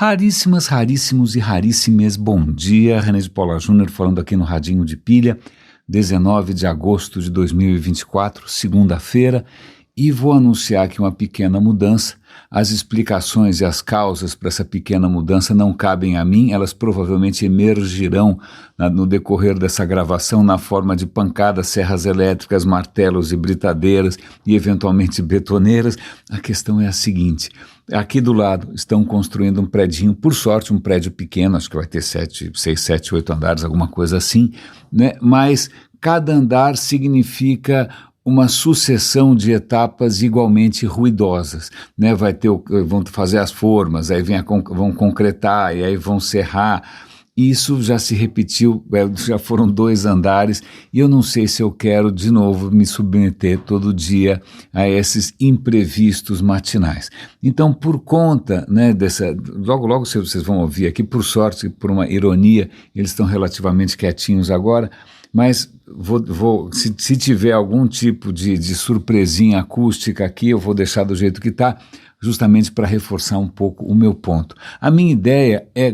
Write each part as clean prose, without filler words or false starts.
Raríssimas, raríssimos e raríssimes, bom dia, René de Paula Júnior falando aqui no Radinho de Pilha, 19 de agosto de 2024, segunda-feira, e vou anunciar aqui uma pequena mudança. As explicações e as causas para essa pequena mudança não cabem a mim, elas provavelmente emergirão no decorrer dessa gravação na forma de pancadas, serras elétricas, martelos e britadeiras e eventualmente betoneiras. A questão é a seguinte: aqui do lado estão construindo um predinho, por sorte um prédio pequeno, acho que vai ter 6, 7, 8 andares, alguma coisa assim, né? Mas cada andar significa uma sucessão de etapas igualmente ruidosas, né? Vão fazer as formas, aí vão concretar, e aí vão serrar. Isso já se repetiu, já foram 2 andares, e eu não sei se eu quero de novo me submeter todo dia a esses imprevistos matinais. Então, por conta, né, logo vocês vão ouvir aqui, por sorte, por uma ironia, eles estão relativamente quietinhos agora, mas se tiver algum tipo de surpresinha acústica aqui, eu vou deixar do jeito que está, justamente para reforçar um pouco o meu ponto. A minha ideia é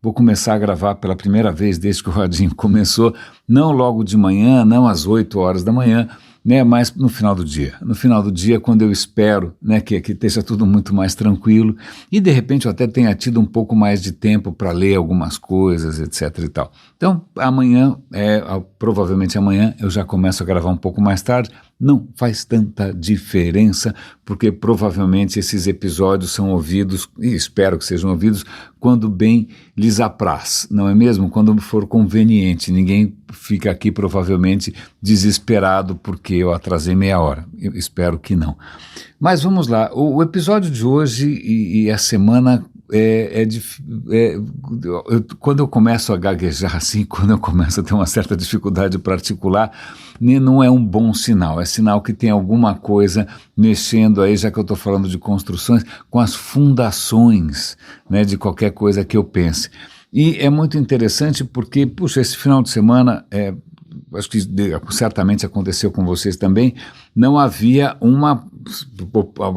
vou começar a gravar pela primeira vez desde que o Radinho começou, não logo de manhã, não às 8 horas da manhã, né, mas no final do dia. No final do dia, quando eu espero, né, que esteja tudo muito mais tranquilo e de repente eu até tenha tido um pouco mais de tempo para ler algumas coisas, etc e tal. Então, provavelmente amanhã eu já começo a gravar um pouco mais tarde. Não faz tanta diferença, porque provavelmente esses episódios são ouvidos, e espero que sejam ouvidos, quando bem lhes apraz, não é mesmo? Quando for conveniente. Ninguém fica aqui provavelmente desesperado porque eu atrasei meia hora. Eu espero que não. Mas vamos lá, o episódio de hoje e a semana quando eu começo a gaguejar assim, quando eu começo a ter uma certa dificuldade para articular, não é um bom sinal, é sinal que tem alguma coisa mexendo aí, já que eu estou falando de construções, com as fundações, né, de qualquer coisa que eu pense. E é muito interessante porque, puxa, esse final de semana, acho que certamente aconteceu com vocês também, não havia uma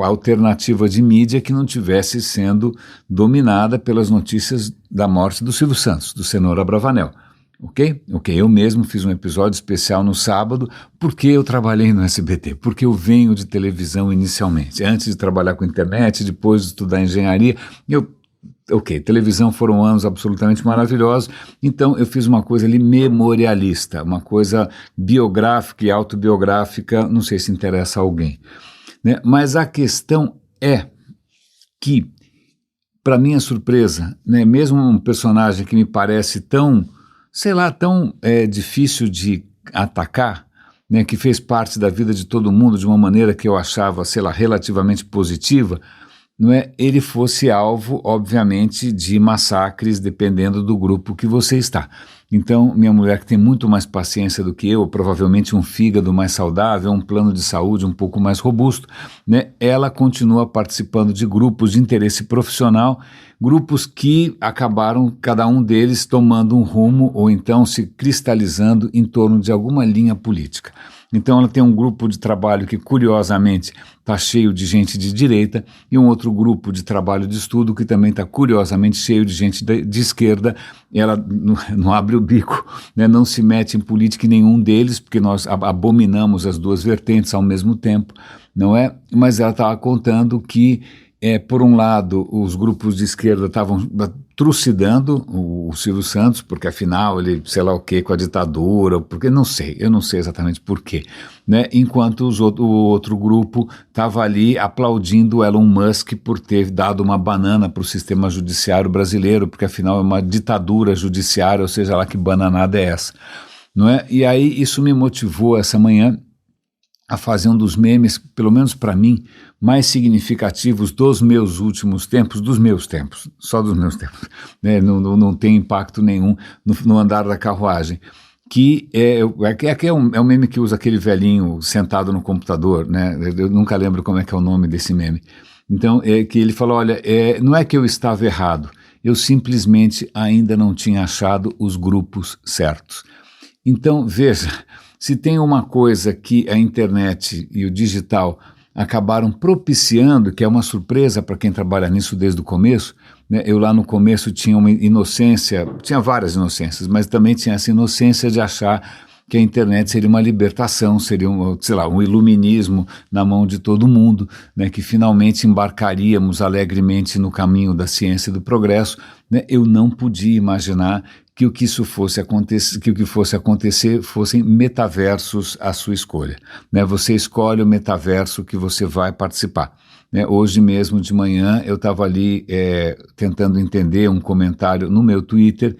alternativa de mídia que não tivesse sendo dominada pelas notícias da morte do Silvio Santos, do Cenoura Abravanel. Ok? Eu mesmo fiz um episódio especial no sábado porque eu trabalhei no SBT, porque eu venho de televisão inicialmente, antes de trabalhar com internet, depois de estudar engenharia, televisão foram anos absolutamente maravilhosos, então eu fiz uma coisa ali memorialista, uma coisa biográfica e autobiográfica, não sei se interessa a alguém, né? Mas a questão é que, para minha surpresa, né, mesmo um personagem que me parece tão difícil de atacar, né, que fez parte da vida de todo mundo de uma maneira que eu achava, relativamente positiva, não é, ele fosse alvo, obviamente, de massacres, dependendo do grupo que você está. Então, minha mulher, que tem muito mais paciência do que eu, provavelmente um fígado mais saudável, um plano de saúde um pouco mais robusto, né, ela continua participando de grupos de interesse profissional, grupos que acabaram, cada um deles, tomando um rumo ou então se cristalizando em torno de alguma linha política. Então ela tem um grupo de trabalho que, curiosamente, está cheio de gente de direita e um outro grupo de trabalho de estudo que também está, curiosamente, cheio de gente de esquerda. Ela não abre o bico, né? Não se mete em política em nenhum deles, porque nós abominamos as duas vertentes ao mesmo tempo, não é? Mas ela estava contando que, por um lado, os grupos de esquerda estavam trucidando o Silvio Santos, porque afinal ele, com a ditadura, porque eu não sei exatamente por quê, né? Enquanto o outro grupo estava ali aplaudindo o Elon Musk por ter dado uma banana para o sistema judiciário brasileiro, porque afinal é uma ditadura judiciária, ou seja lá que bananada é essa, não é? E aí isso me motivou essa manhã a fazer um dos memes, pelo menos para mim, mais significativos dos meus últimos tempos, só dos meus tempos, né? Não tem impacto nenhum no andar da carruagem, que é um meme que usa aquele velhinho sentado no computador, né? Eu nunca lembro como é que é o nome desse meme. Então, que ele falou, olha, não é que eu estava errado, eu simplesmente ainda não tinha achado os grupos certos. Então, veja, se tem uma coisa que a internet e o digital acabaram propiciando, que é uma surpresa para quem trabalha nisso desde o começo, né? Eu lá no começo tinha uma inocência, tinha várias inocências, mas também tinha essa inocência de achar que a internet seria uma libertação, seria um iluminismo na mão de todo mundo, né, que finalmente embarcaríamos alegremente no caminho da ciência e do progresso, né? Eu não podia imaginar que o que fosse acontecer fossem metaversos à sua escolha, né? Você escolhe o metaverso que você vai participar, né? Hoje mesmo de manhã eu estava ali tentando entender um comentário no meu Twitter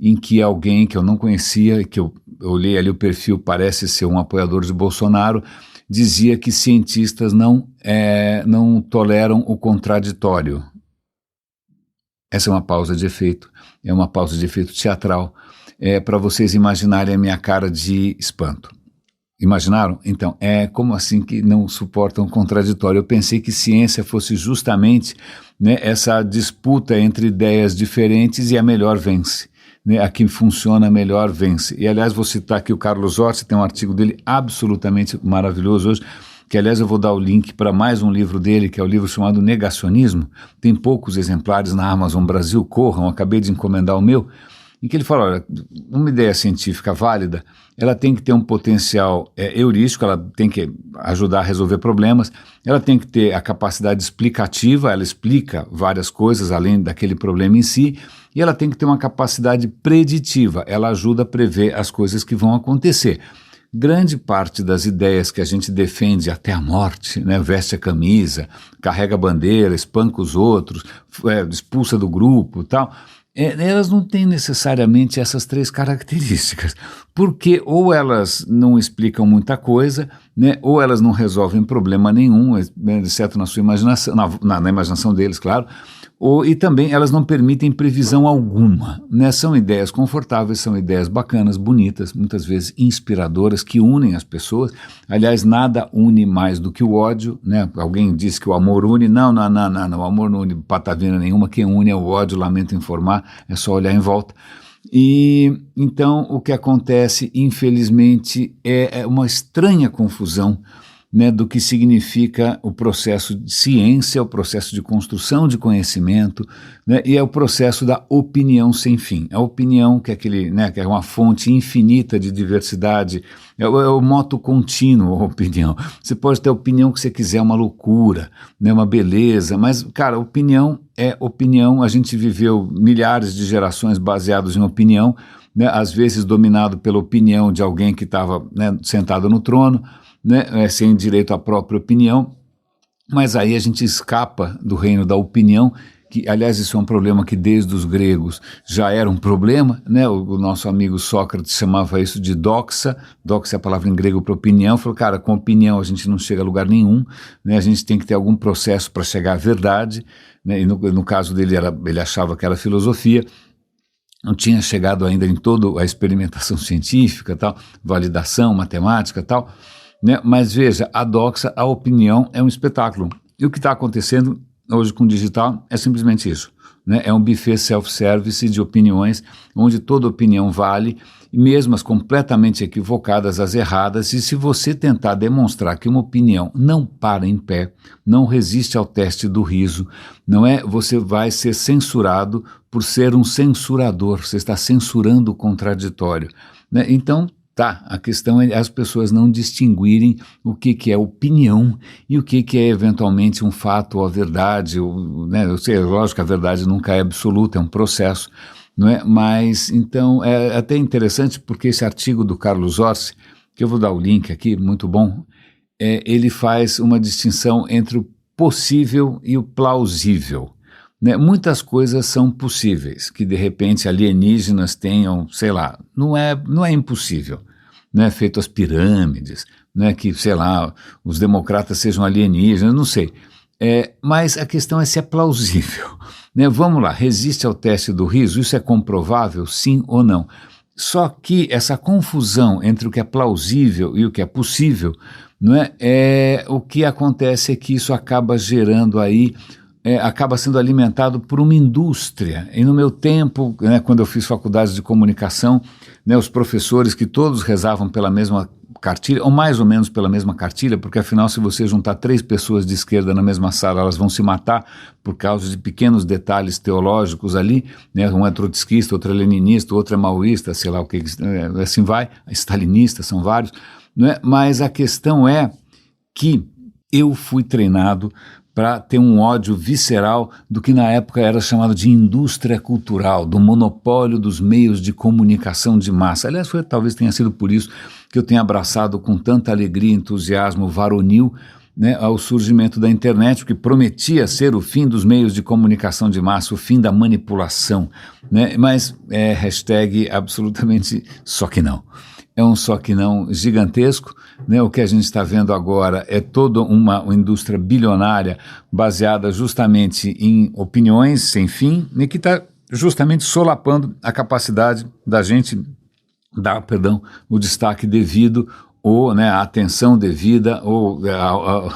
em que alguém que eu não conhecia, que eu olhei ali o perfil, parece ser um apoiador de Bolsonaro, dizia que cientistas não toleram o contraditório. Essa é uma pausa de efeito, é uma pausa de efeito teatral, para vocês imaginarem a minha cara de espanto. Imaginaram? Então, como assim que não suportam contraditório? Eu pensei que ciência fosse justamente, né, essa disputa entre ideias diferentes e a melhor vence. Né, a que funciona melhor vence. E, aliás, vou citar aqui o Carlos Orsi, tem um artigo dele absolutamente maravilhoso hoje, que, aliás, eu vou dar o link para mais um livro dele, que é o livro chamado Negacionismo. Tem poucos exemplares na Amazon Brasil, corram, acabei de encomendar o meu, em que ele fala, olha, uma ideia científica válida, ela tem que ter um potencial heurístico, ela tem que ajudar a resolver problemas, ela tem que ter a capacidade explicativa, ela explica várias coisas além daquele problema em si, e ela tem que ter uma capacidade preditiva, ela ajuda a prever as coisas que vão acontecer. Grande parte das ideias que a gente defende até a morte, né, veste a camisa, carrega a bandeira, espanca os outros, expulsa do grupo e tal, elas não têm necessariamente essas três características, porque ou elas não explicam muita coisa, né, ou elas não resolvem problema nenhum, exceto na sua imaginação, na imaginação deles, claro, e também elas não permitem previsão alguma, né? São ideias confortáveis, são ideias bacanas, bonitas, muitas vezes inspiradoras, que unem as pessoas. Aliás, nada une mais do que o ódio, né? Alguém disse que o amor une, não, o amor não une patavina nenhuma, quem une é o ódio, lamento informar, é só olhar em volta. E então o que acontece, infelizmente, é uma estranha confusão, né, do que significa o processo de ciência, o processo de construção de conhecimento, né, e é o processo da opinião sem fim. A opinião, que é uma fonte infinita de diversidade, é o moto contínuo, a opinião. Você pode ter a opinião que você quiser, uma loucura, né, uma beleza, mas, cara, opinião é opinião. A gente viveu milhares de gerações baseados em opinião, né, às vezes dominado pela opinião de alguém que estava, né, sentado no trono, né, sem direito à própria opinião, mas aí a gente escapa do reino da opinião, que, aliás, isso é um problema que desde os gregos já era um problema, né? O nosso amigo Sócrates chamava isso de doxa é a palavra em grego para opinião. Falou, cara, com opinião a gente não chega a lugar nenhum, né? A gente tem que ter algum processo para chegar à verdade, né? E no caso dele, ele achava que era filosofia. Não tinha chegado ainda em toda a experimentação científica, tal, validação, matemática, tal, né? Mas veja, a doxa, a opinião é um espetáculo. E o que está acontecendo hoje com o digital é simplesmente isso, né? É um buffet self-service de opiniões, onde toda opinião vale, mesmo as completamente equivocadas, as erradas, e se você tentar demonstrar que uma opinião não para em pé, não resiste ao teste do riso, você vai ser censurado por ser um censurador, você está censurando o contraditório, né? Então, a questão é as pessoas não distinguirem o que é opinião e o que é eventualmente um fato ou a verdade, né? Eu sei, lógico que a verdade nunca é absoluta, é um processo, não é? Mas, então, é até interessante porque esse artigo do Carlos Orsi, que eu vou dar o link aqui, muito bom, ele faz uma distinção entre o possível e o plausível. Né? Muitas coisas são possíveis, que de repente alienígenas tenham, sei lá, não é impossível, né? Feito as pirâmides, né? Que, sei lá, os democratas sejam alienígenas, não sei. Mas a questão é se é plausível. Né? Vamos lá, resiste ao teste do riso, isso é comprovável, sim ou não? Só que essa confusão entre o que é plausível e o que é possível, não é? O que acontece é que isso acaba gerando aí, acaba sendo alimentado por uma indústria. E no meu tempo, né, quando eu fiz faculdade de comunicação, né, os professores que todos rezavam pela mesma cartilha, ou mais ou menos pela mesma cartilha, porque afinal se você juntar 3 pessoas de esquerda na mesma sala, elas vão se matar por causa de pequenos detalhes teológicos ali, né? Um é trotskista, outro é leninista, outro é maoísta, sei lá o que, assim vai, stalinista, são vários, né? Mas a questão é que eu fui treinado para ter um ódio visceral do que na época era chamado de indústria cultural, do monopólio dos meios de comunicação de massa. Aliás, talvez tenha sido por isso que eu tenha abraçado com tanta alegria e entusiasmo varonil, né, ao surgimento da internet, que prometia ser o fim dos meios de comunicação de massa, o fim da manipulação, né? Mas hashtag absolutamente só que não. É um só que não gigantesco, né? O que a gente está vendo agora é toda uma indústria bilionária baseada justamente em opiniões sem fim, e que está justamente solapando a capacidade da gente dar, o destaque devido ou, né, a atenção devida ou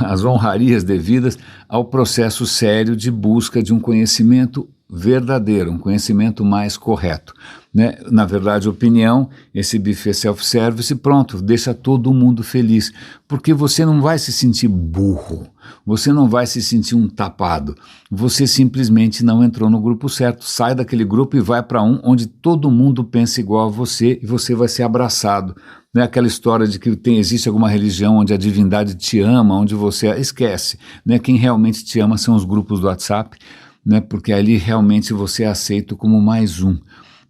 as honrarias devidas ao processo sério de busca de um conhecimento verdadeiro, um conhecimento mais correto, né? Na verdade, opinião, esse buffet self-service, pronto, deixa todo mundo feliz, porque você não vai se sentir burro, você não vai se sentir um tapado, você simplesmente não entrou no grupo certo, sai daquele grupo e vai para um onde todo mundo pensa igual a você e você vai ser abraçado. Não é aquela história de que existe alguma religião onde a divindade te ama, onde você esquece, né? Quem realmente te ama são os grupos do WhatsApp, né? Porque ali realmente você é aceito como mais um.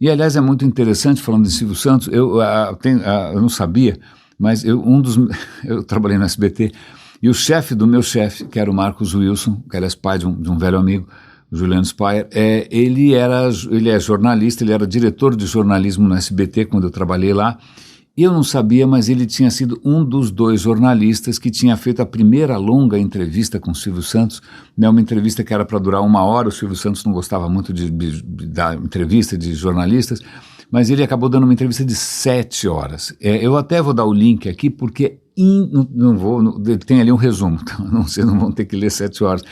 E aliás é muito interessante, falando de Silvio Santos, eu não sabia, mas eu trabalhei no SBT, e o chefe do meu chefe, que era o Marcos Wilson, que era pai de um velho amigo, o Juliano Spayer, ele é jornalista, ele era diretor de jornalismo no SBT quando eu trabalhei lá. Eu não sabia, mas ele tinha sido um dos 2 jornalistas que tinha feito a primeira longa entrevista com o Silvio Santos, né, uma entrevista que era para durar 1 hora, o Silvio Santos não gostava muito de dar entrevista de jornalistas, mas ele acabou dando uma entrevista de 7 horas. Eu até vou dar o link aqui, porque tem ali um resumo, então vocês não vão ter que ler 7 horas.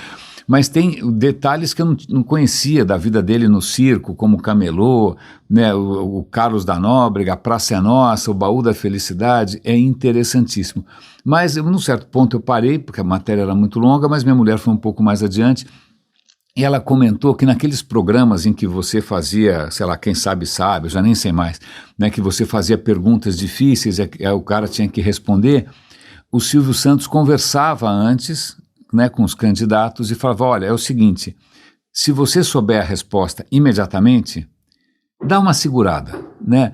Mas tem detalhes que eu não conhecia da vida dele no circo, como o Camelô, né, o Carlos da Nóbrega, a Praça é Nossa, o Baú da Felicidade, é interessantíssimo. Mas num certo ponto eu parei, porque a matéria era muito longa, mas minha mulher foi um pouco mais adiante, e ela comentou que naqueles programas em que você fazia, sei lá, quem sabe sabe, eu já nem sei mais, né, que você fazia perguntas difíceis, o cara tinha que responder, o Silvio Santos conversava antes, né, com os candidatos e falava, olha, é o seguinte, se você souber a resposta imediatamente, dá uma segurada, né?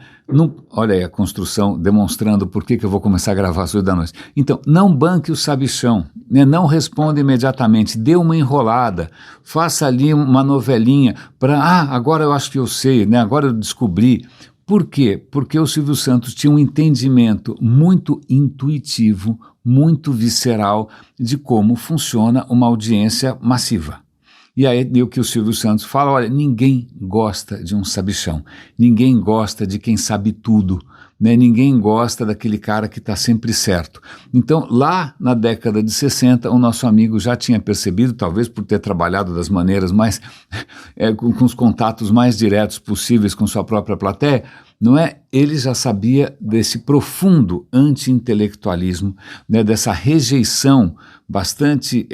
Olha aí a construção demonstrando por que eu vou começar a gravar às 8 da noite. Então, não banque o sabichão, né? Não responda imediatamente, dê uma enrolada, faça ali uma novelinha para, agora eu acho que eu sei, né? Agora eu descobri. Por quê? Porque o Silvio Santos tinha um entendimento muito intuitivo, muito visceral de como funciona uma audiência massiva. E aí o que o Silvio Santos fala, olha, ninguém gosta de um sabichão, ninguém gosta de quem sabe tudo, né? Ninguém gosta daquele cara que está sempre certo. Então, lá na década de 60, o nosso amigo já tinha percebido, talvez por ter trabalhado das maneiras mais, com os contatos mais diretos possíveis com sua própria plateia, não é? Ele já sabia desse profundo anti-intelectualismo, né? Dessa rejeição bastante,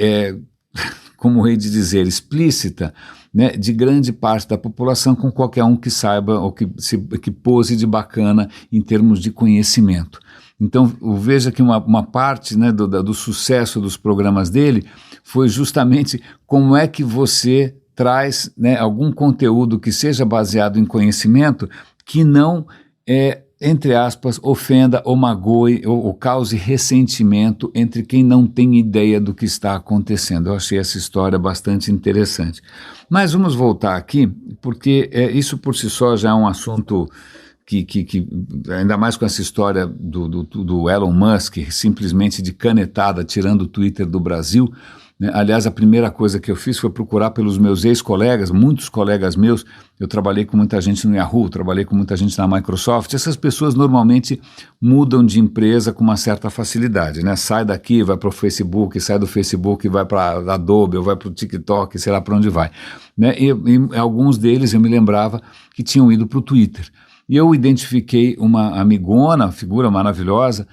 como hei de dizer, explícita, né, de grande parte da população com qualquer um que saiba ou que pose de bacana em termos de conhecimento. Então veja que uma parte, né, do sucesso dos programas dele foi justamente como é que você traz, né, algum conteúdo que seja baseado em conhecimento que não entre aspas, ofenda ou magoe ou cause ressentimento entre quem não tem ideia do que está acontecendo. Eu achei essa história bastante interessante. Mas vamos voltar aqui, porque isso por si só já é um assunto que ainda mais com essa história do Elon Musk, simplesmente de canetada, tirando o Twitter do Brasil, né? Aliás, a primeira coisa que eu fiz foi procurar pelos meus ex-colegas, muitos colegas meus, eu trabalhei com muita gente no Yahoo, trabalhei com muita gente na Microsoft, essas pessoas normalmente mudam de empresa com uma certa facilidade, né? Sai daqui, vai para o Facebook, sai do Facebook, vai para a Adobe, ou vai para o TikTok, sei lá para onde vai, né? E alguns deles eu me lembrava que tinham ido para o Twitter. E eu identifiquei uma amigona, figura maravilhosa,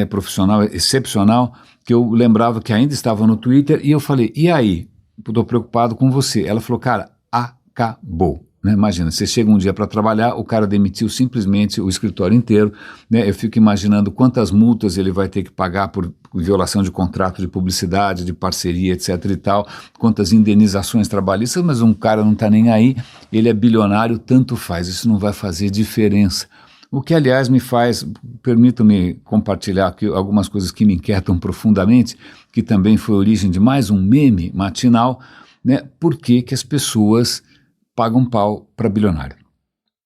profissional excepcional, que eu lembrava que ainda estava no Twitter, e eu falei, e aí? Estou preocupado com você. Ela falou, cara, acabou. Né? Imagina, você chega um dia para trabalhar, o cara demitiu simplesmente o escritório inteiro, né? Eu fico imaginando quantas multas ele vai ter que pagar por violação de contrato de publicidade, de parceria, etc e tal, quantas indenizações trabalhistas, mas um cara não está nem aí, ele é bilionário, tanto faz, isso não vai fazer diferença. O que, aliás, me faz, permito-me compartilhar aqui algumas coisas que me inquietam profundamente, que também foi origem de mais um meme matinal, né? Por que que as pessoas pagam pau para bilionário?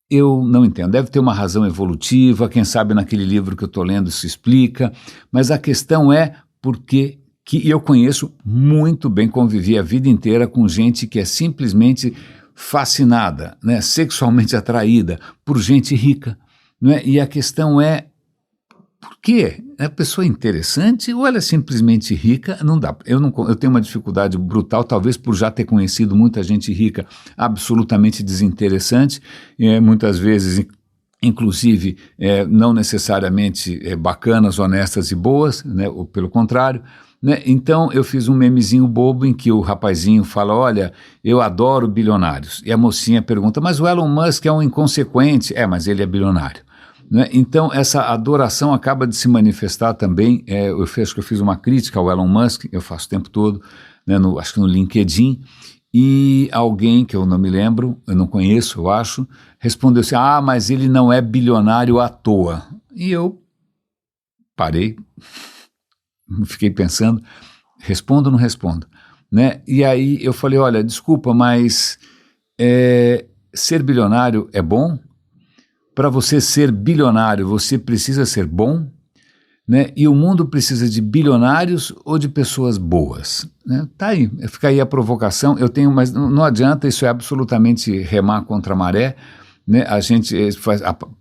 Eu não entendo, deve ter uma razão evolutiva, quem sabe naquele livro que eu estou lendo isso explica, mas a questão é porque que eu conheço muito bem, convivi a vida inteira com gente que é simplesmente fascinada, né, sexualmente atraída por gente rica, né, e a questão é, por quê? É a pessoa interessante ou ela é simplesmente rica? Não dá. Eu tenho uma dificuldade brutal, talvez por já ter conhecido muita gente rica absolutamente desinteressante, muitas vezes, inclusive, não necessariamente bacanas, honestas e boas, né, ou pelo contrário. Né? Então eu fiz um memezinho bobo em que o rapazinho fala, olha, eu adoro bilionários. E a mocinha pergunta, mas o Elon Musk é um inconsequente. Mas ele é bilionário. Né? Então essa adoração acaba de se manifestar também, acho que eu fiz uma crítica ao Elon Musk, eu faço o tempo todo, né, acho que no LinkedIn, e alguém que eu não me lembro, eu não conheço, eu acho, respondeu assim, mas ele não é bilionário à toa. E eu parei, fiquei pensando, respondo ou não respondo? Né? E aí eu falei, olha, desculpa, mas ser bilionário é bom? Para você ser bilionário, você precisa ser bom, né? E o mundo precisa de bilionários ou de pessoas boas, né? Tá aí, fica aí a provocação. Eu tenho, mas não adianta, isso é absolutamente remar contra a maré, né? A gente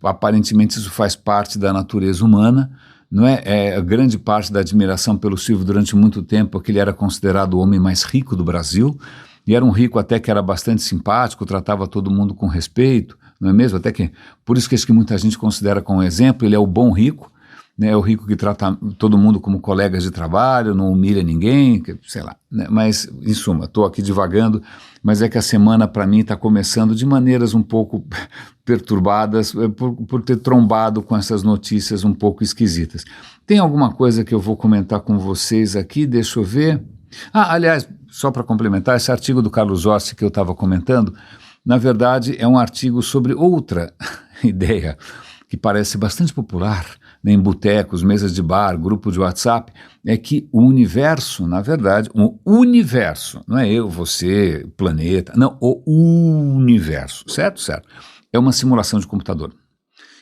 aparentemente isso faz parte da natureza humana, não é? Grande parte da admiração pelo Silvio durante muito tempo, porque ele era considerado o homem mais rico do Brasil, e era um rico até que era bastante simpático, tratava todo mundo com respeito, não é mesmo? Até que, por isso que acho que muita gente considera como exemplo, ele é o bom rico, né? É o rico que trata todo mundo como colegas de trabalho, não humilha ninguém, sei lá, né? Mas, em suma, estou aqui divagando, mas é que a semana para mim está começando de maneiras um pouco perturbadas, por ter trombado com essas notícias um pouco esquisitas. Tem alguma coisa que eu vou comentar com vocês aqui? Deixa eu ver. Aliás, só para complementar, esse artigo do Carlos Ossi que eu estava comentando, na verdade é um artigo sobre outra ideia que parece bastante popular, né, em botecos, mesas de bar, grupo de WhatsApp, é que o universo, na verdade, o universo, não é eu, você, planeta, não, o universo, certo? Certo. É uma simulação de computador.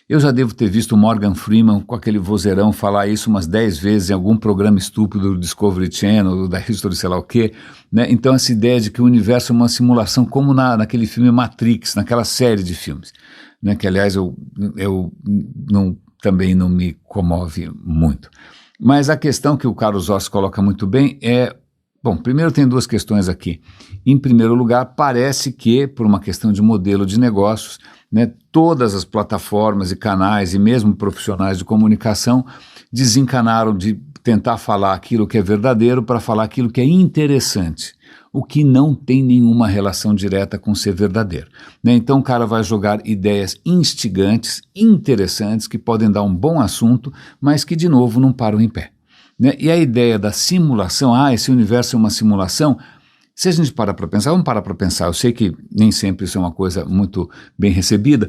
Eu já devo ter visto o Morgan Freeman com aquele vozeirão falar isso umas 10 vezes em algum programa estúpido do Discovery Channel, da History, sei lá o quê, né? Então essa ideia de que o universo é uma simulação como naquele filme Matrix, naquela série de filmes, né? Que aliás também não me comove muito. Mas a questão que o Carlos Ossi coloca muito bem é, bom, primeiro tem duas questões aqui. Em primeiro lugar, parece que, por uma questão de modelo de negócios, né, todas as plataformas e canais e mesmo profissionais de comunicação desencanaram de tentar falar aquilo que é verdadeiro para falar aquilo que é interessante, o que não tem nenhuma relação direta com ser verdadeiro, né? Então o cara vai jogar ideias instigantes, interessantes, que podem dar um bom assunto, mas que de novo não param em pé, né? E a ideia da simulação, esse universo é uma simulação. Se a gente parar para pensar, vamos parar para pensar, eu sei que nem sempre isso é uma coisa muito bem recebida,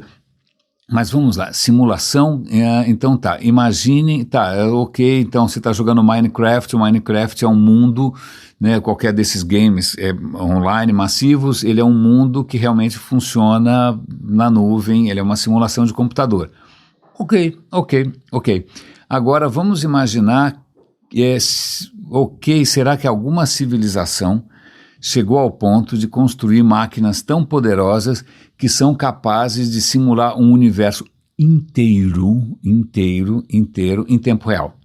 mas vamos lá, simulação, então tá, imagine, ok, então você está jogando Minecraft, o Minecraft é um mundo, né, qualquer desses games online massivos, ele é um mundo que realmente funciona na nuvem, ele é uma simulação de computador. Ok. Agora vamos imaginar, será que alguma civilização chegou ao ponto de construir máquinas tão poderosas que são capazes de simular um universo inteiro em tempo real,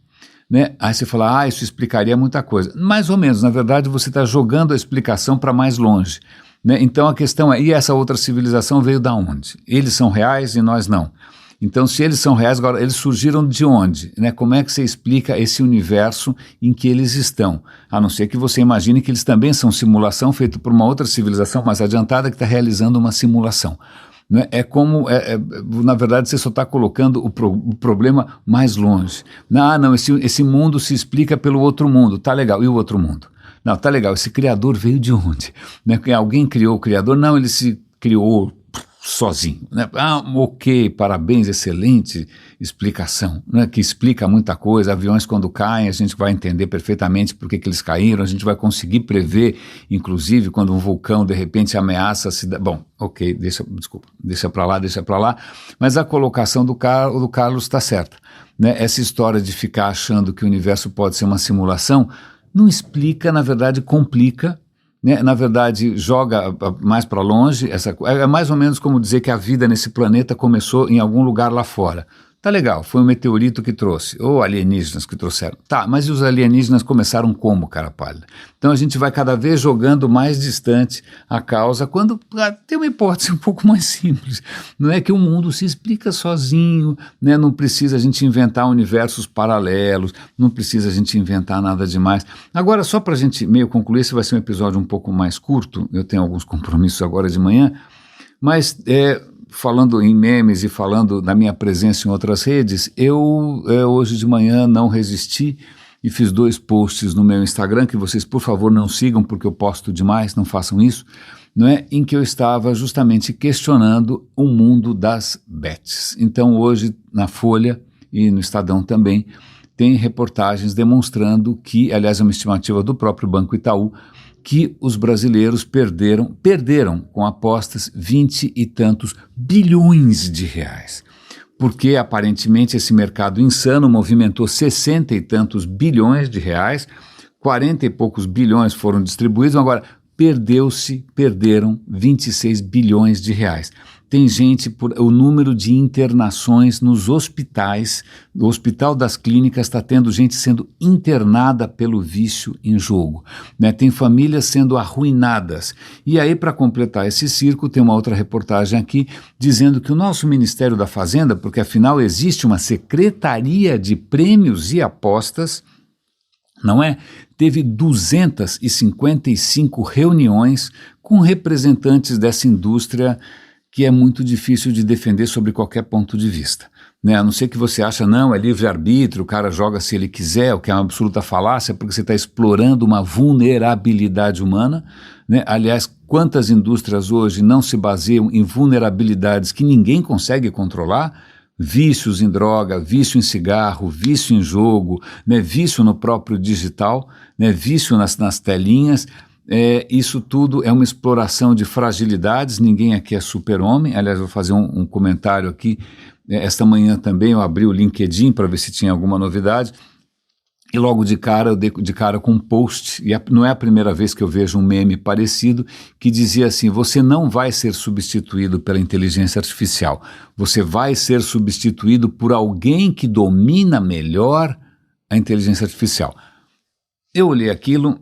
né? Aí você fala, isso explicaria muita coisa. Mais ou menos, na verdade você está jogando a explicação para mais longe, né? Então a questão é, e essa outra civilização veio da onde? Eles são reais e nós não. Então, se eles são reais, agora, eles surgiram de onde? Né? Como é que você explica esse universo em que eles estão? A não ser que você imagine que eles também são simulação feita por uma outra civilização mais adiantada que está realizando uma simulação. Né? Na verdade, você só está colocando o problema mais longe. Não, esse mundo se explica pelo outro mundo. Tá legal, e o outro mundo? Não, tá legal, esse criador veio de onde? Né? Alguém criou o criador? Não, ele se criou sozinho. Né? Ok, parabéns, excelente explicação, né? Que explica muita coisa. Aviões quando caem, a gente vai entender perfeitamente por que eles caíram, a gente vai conseguir prever, inclusive, quando um vulcão de repente ameaça a cidade. Bom, ok, deixa para lá, mas a colocação do Carlos está certa. Né? Essa história de ficar achando que o universo pode ser uma simulação não explica, na verdade, complica. Né? Na verdade, joga mais para longe. É mais ou menos como dizer que a vida nesse planeta começou em algum lugar lá fora. Tá legal, foi um meteorito que trouxe, ou alienígenas que trouxeram. Tá, mas e os alienígenas começaram como, cara pálida? Então a gente vai cada vez jogando mais distante a causa, quando tem uma hipótese um pouco mais simples. Não é que o mundo se explica sozinho, né? Não precisa a gente inventar universos paralelos, não precisa a gente inventar nada demais. Agora, só para a gente meio concluir, esse vai ser um episódio um pouco mais curto, eu tenho alguns compromissos agora de manhã, mas falando em memes e falando da minha presença em outras redes, eu hoje de manhã não resisti e fiz 2 posts no meu Instagram, que vocês por favor não sigam porque eu posto demais, não façam isso, não é? Em que eu estava justamente questionando o mundo das bets. Então hoje na Folha e no Estadão também tem reportagens demonstrando que, aliás é uma estimativa do próprio Banco Itaú, que os brasileiros perderam com apostas 20 e tantos bilhões de reais. Porque aparentemente esse mercado insano movimentou 60 e tantos bilhões de reais, 40 e poucos bilhões foram distribuídos, agora perderam 26 bilhões de reais. Tem gente, o número de internações nos hospitais, o Hospital das Clínicas está tendo gente sendo internada pelo vício em jogo, né? Tem famílias sendo arruinadas. E aí, para completar esse circo, tem uma outra reportagem aqui dizendo que o nosso Ministério da Fazenda, porque afinal existe uma Secretaria de Prêmios e Apostas, não é? Teve 255 reuniões com representantes dessa indústria que é muito difícil de defender sob qualquer ponto de vista. Né? A não ser que você acha, não, é livre-arbítrio, o cara joga se ele quiser, o que é uma absoluta falácia, porque você está explorando uma vulnerabilidade humana. Né? Aliás, quantas indústrias hoje não se baseiam em vulnerabilidades que ninguém consegue controlar? Vícios em droga, vício em cigarro, vício em jogo, né? Vício no próprio digital, né? Vício nas telinhas. Isso tudo é uma exploração de fragilidades, ninguém aqui é super-homem. Aliás, vou fazer um comentário aqui. Esta manhã também eu abri o LinkedIn para ver se tinha alguma novidade, e logo de cara eu dei de cara com um post, e não é a primeira vez que eu vejo um meme parecido, que dizia assim: você não vai ser substituído pela inteligência artificial, você vai ser substituído por alguém que domina melhor a inteligência artificial. Eu olhei aquilo,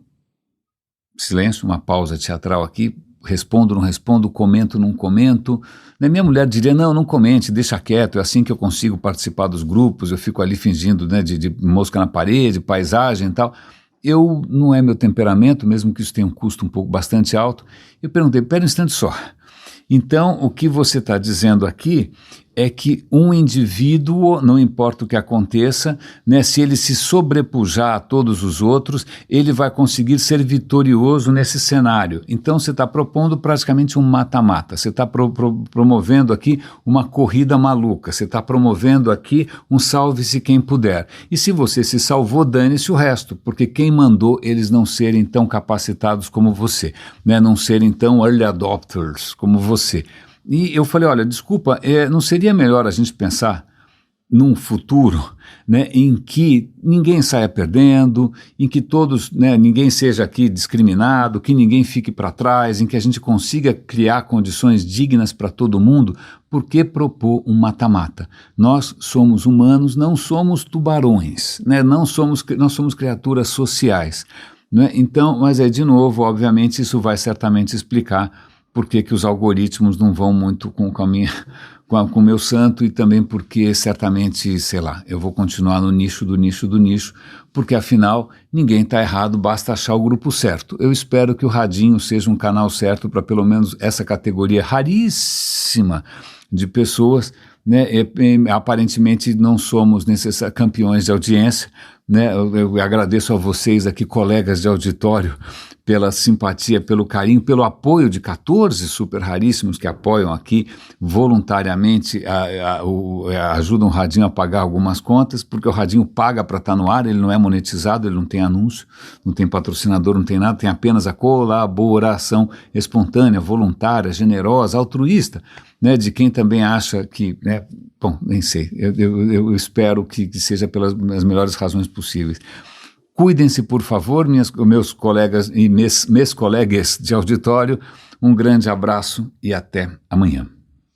silêncio, uma pausa teatral aqui, respondo, não respondo, comento, não comento. Minha mulher diria, não comente, deixa quieto, é assim que eu consigo participar dos grupos, eu fico ali fingindo, né, de mosca na parede, paisagem e tal. Não é meu temperamento, mesmo que isso tenha um custo bastante alto. Eu perguntei, pera um instante só. Então, o que você está dizendo aqui é que um indivíduo, não importa o que aconteça, né, se ele se sobrepujar a todos os outros, ele vai conseguir ser vitorioso nesse cenário. Então você está propondo praticamente um mata-mata, você está promovendo aqui uma corrida maluca, você está promovendo aqui um salve-se quem puder. E se você se salvou, dane-se o resto, porque quem mandou eles não serem tão capacitados como você, né, não serem tão early adopters como você. E eu falei, olha, desculpa, não seria melhor a gente pensar num futuro, né, em que ninguém saia perdendo, em que todos, né, ninguém seja aqui discriminado, que ninguém fique para trás, em que a gente consiga criar condições dignas para todo mundo? Por que propor um mata-mata? Nós somos humanos, não somos tubarões, né, nós somos criaturas sociais, né? Então, mas de novo, obviamente, isso vai certamente explicar por que os algoritmos não vão muito com com o meu santo, e também porque certamente, sei lá, eu vou continuar no nicho do nicho do nicho, porque afinal ninguém está errado, basta achar o grupo certo. Eu espero que o Radinho seja um canal certo para pelo menos essa categoria raríssima de pessoas, né? Aparentemente não somos campeões de audiência, né? Eu agradeço a vocês aqui, colegas de auditório, pela simpatia, pelo carinho, pelo apoio de 14 super raríssimos que apoiam aqui voluntariamente, ajudam o Radinho a pagar algumas contas, porque o Radinho paga para estar no ar, ele não é monetizado, ele não tem anúncio, não tem patrocinador, não tem nada, tem apenas a colaboração espontânea, voluntária, generosa, altruísta, né, de quem também acha que, né, bom, nem sei, eu espero que seja pelas melhores razões possíveis. Cuidem-se, por favor, meus colegas e meus colegas de auditório. Um grande abraço e até amanhã.